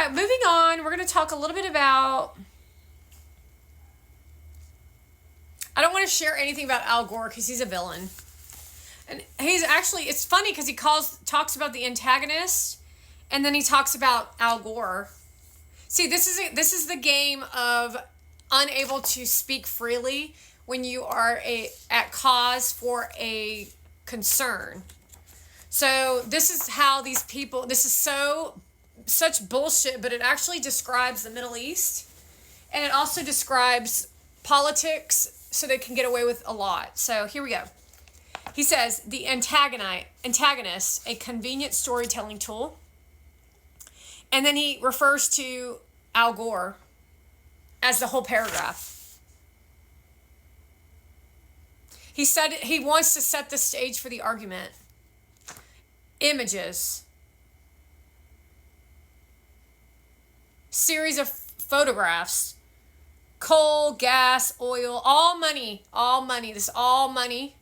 right, moving on. We're going to talk a little bit about... I don't want to share anything about Al Gore because he's a villain. And he's actually... It's funny because he talks about the antagonist, and then he talks about Al Gore. See, this is the game of unable to speak freely when you are at cause for a concern. So this is how these people... This is such bullshit, but it actually describes the Middle East, and it also describes politics, so they can get away with a lot. So here we go. He says, the antagonist, a convenient storytelling tool. And then he refers to Al Gore as the whole paragraph. He said he wants to set the stage for the argument. Images. Series of photographs. Coal, gas, oil, all money. This is all money.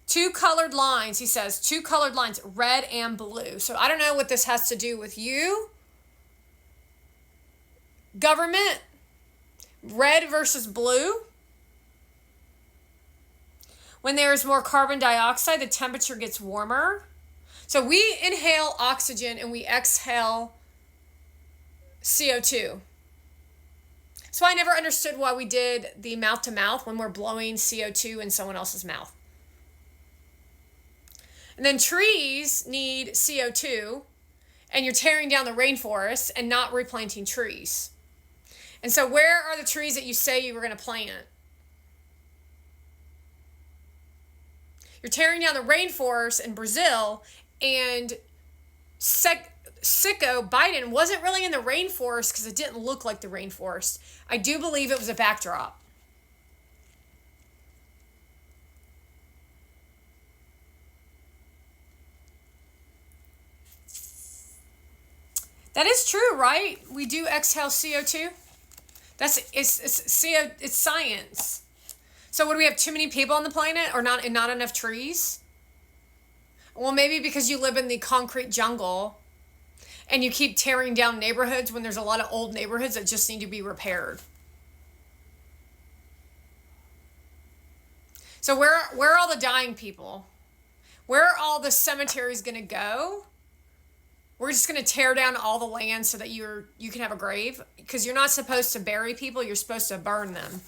Two colored lines, he says. Two colored lines, red and blue. So I don't know what this has to do with you. Government. Red versus blue. When there is more carbon dioxide, the temperature gets warmer. So we inhale oxygen and we exhale CO2. So I never understood why we did the mouth to mouth when we're blowing CO2 in someone else's mouth. And then trees need CO2, and you're tearing down the rainforest and not replanting trees. And so where are the trees that you say you were going to plant? You're tearing down the rainforest in Brazil, and sicko Biden wasn't really in the rainforest because it didn't look like the rainforest. I do believe it was a backdrop. That is true, right? We do exhale CO2. It's science. So would we have too many people on the planet, or not enough trees? Well, maybe because you live in the concrete jungle and you keep tearing down neighborhoods when there's a lot of old neighborhoods that just need to be repaired. So where are all the dying people? Where are all the cemeteries going to go? We're just going to tear down all the land so that you can have a grave, because you're not supposed to bury people, you're supposed to burn them.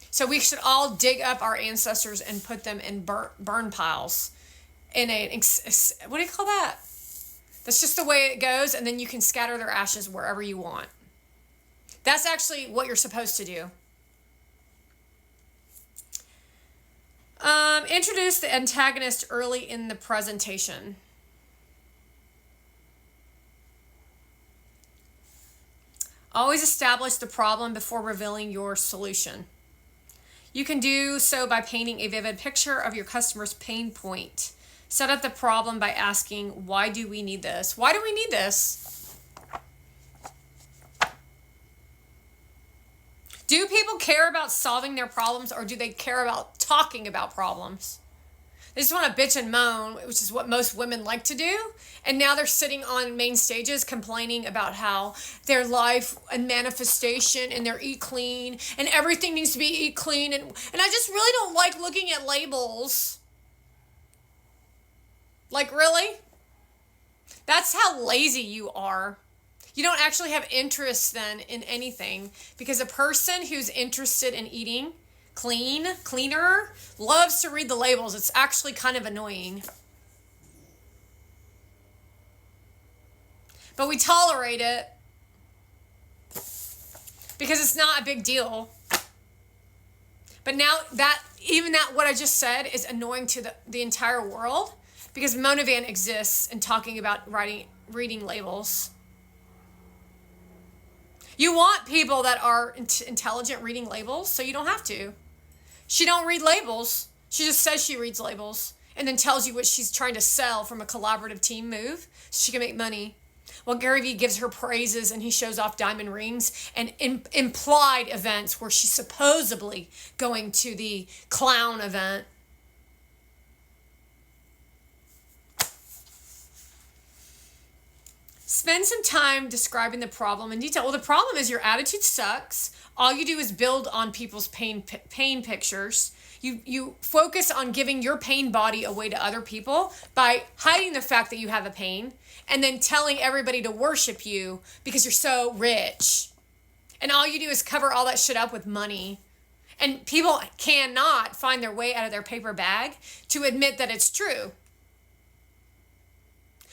So we should all dig up our ancestors and put them in burn piles. What do you call that? That's just the way it goes, and then you can scatter their ashes wherever you want. That's actually what you're supposed to do. Introduce the antagonist early in the presentation. Always establish the problem before revealing your solution. You can do so by painting a vivid picture of your customer's pain point. Set up the problem by asking, why do we need this? Why do we need this? Do people care about solving their problems, or do they care about talking about problems? They just want to bitch and moan, which is what most women like to do. And now they're sitting on main stages complaining about how their life and manifestation and their eat clean and everything needs to be eat clean. And I just really don't like looking at labels. Like, really? That's how lazy you are. You don't actually have interest then in anything, because a person who's interested in eating cleaner, loves to read the labels. It's actually kind of annoying. But we tolerate it because it's not a big deal. But now what I just said is annoying to the entire world, because Monovan exists and talking about reading labels. You want people that are intelligent reading labels, so you don't have to. She don't read labels. She just says she reads labels and then tells you what she's trying to sell from a collaborative team move so she can make money. Well, Gary Vee gives her praises and he shows off diamond rings and implied events where she's supposedly going to the clown event. Spend some time describing the problem in detail. Well, the problem is your attitude sucks. All you do is build on people's pain pictures. You focus on giving your pain body away to other people by hiding the fact that you have a pain and then telling everybody to worship you because you're so rich. And all you do is cover all that shit up with money. And people cannot find their way out of their paper bag to admit that it's true.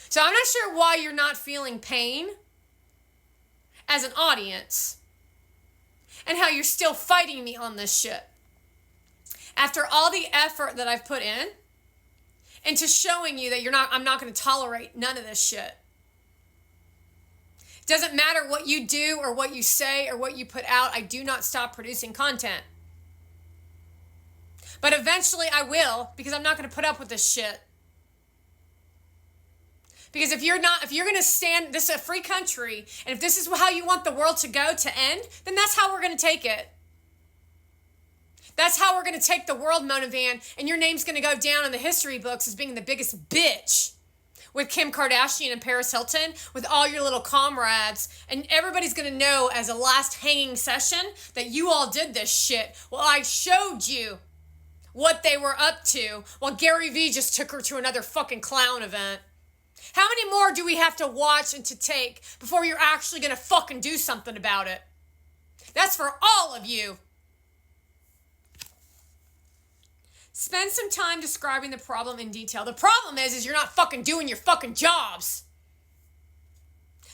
So I'm not sure why you're not feeling pain as an audience and how you're still fighting me on this shit. After all the effort that I've put in into showing you that I'm not going to tolerate none of this shit. It doesn't matter what you do or what you say or what you put out. I do not stop producing content. But eventually I will, because I'm not going to put up with this shit. Because if you're going to stand, this is a free country, and if this is how you want the world to go to end, then that's how we're going to take it. That's how we're going to take the world, Mona Van, and your name's going to go down in the history books as being the biggest bitch with Kim Kardashian and Paris Hilton, with all your little comrades, and everybody's going to know as a last hanging session that you all did this shit. Well, I showed you what they were up to while Gary Vee just took her to another fucking clown event. How many more do we have to watch and to take before you're actually going to fucking do something about it? That's for all of you. Spend some time describing the problem in detail. The problem is you're not fucking doing your fucking jobs.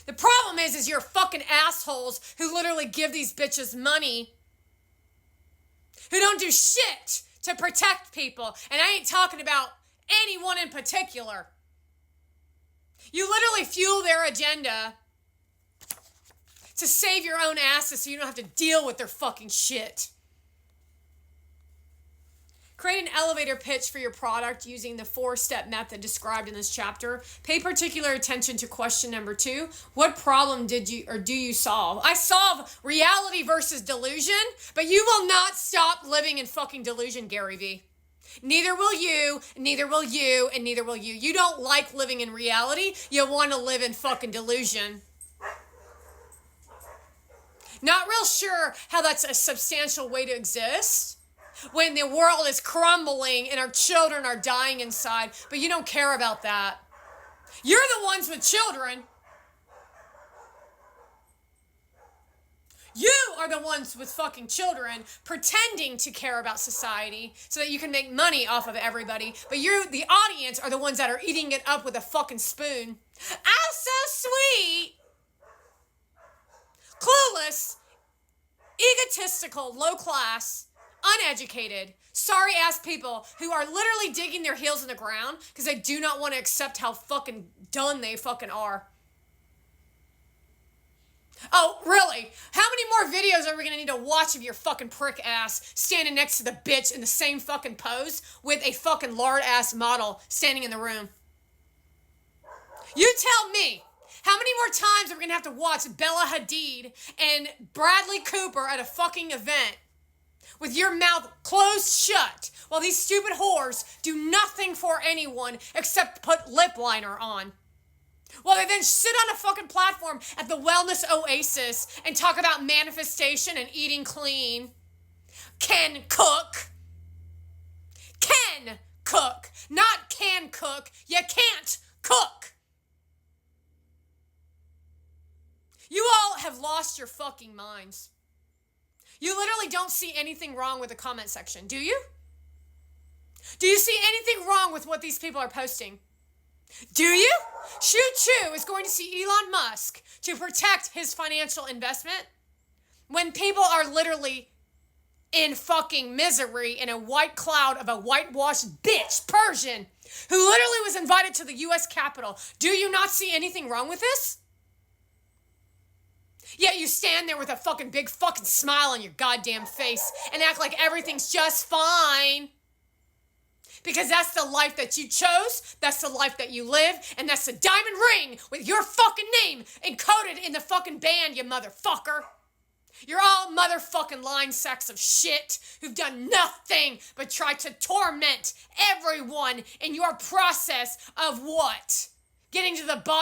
The problem is you're fucking assholes who literally give these bitches money, who don't do shit to protect people. And I ain't talking about anyone in particular. You literally fuel their agenda to save your own asses so you don't have to deal with their fucking shit. Create an elevator pitch for your product using the 4-step method described in this chapter. Pay particular attention to question number 2. What problem do you solve? I solve reality versus delusion, but you will not stop living in fucking delusion, Gary Vee. Neither will you, neither will you, and neither will you. You don't like living in reality. You want to live in fucking delusion. Not real sure how that's a substantial way to exist when the world is crumbling and our children are dying inside, but you don't care about that. You're the ones with children. You are the ones with fucking children pretending to care about society so that you can make money off of everybody. But you, the audience, are the ones that are eating it up with a fucking spoon. Oh, so sweet. Clueless, egotistical, low class, uneducated, sorry-ass people who are literally digging their heels in the ground because they do not want to accept how fucking done they fucking are. Oh, really? How many more videos are we going to need to watch of your fucking prick ass standing next to the bitch in the same fucking pose with a fucking lard-ass model standing in the room? You tell me. How many more times are we going to have to watch Bella Hadid and Bradley Cooper at a fucking event with your mouth closed shut while these stupid whores do nothing for anyone except put lip liner on? While they then sit on a fucking platform at the Wellness Oasis and talk about manifestation and eating clean. Can cook. Can cook. Not can cook. You can't cook. You all have lost your fucking minds. You literally don't see anything wrong with the comment section, do you? Do you see anything wrong with what these people are posting? Do you? Choo Choo is going to see Elon Musk to protect his financial investment when people are literally in fucking misery in a white cloud of a whitewashed bitch Persian who literally was invited to the U.S. Capitol. Do you not see anything wrong with this? Yet you stand there with a fucking big fucking smile on your goddamn face and act like everything's just fine. Because that's the life that you chose, that's the life that you live, and that's the diamond ring with your fucking name encoded in the fucking band, you motherfucker. You're all motherfucking lying sacks of shit who've done nothing but try to torment everyone in your process of what? Getting to the bottom.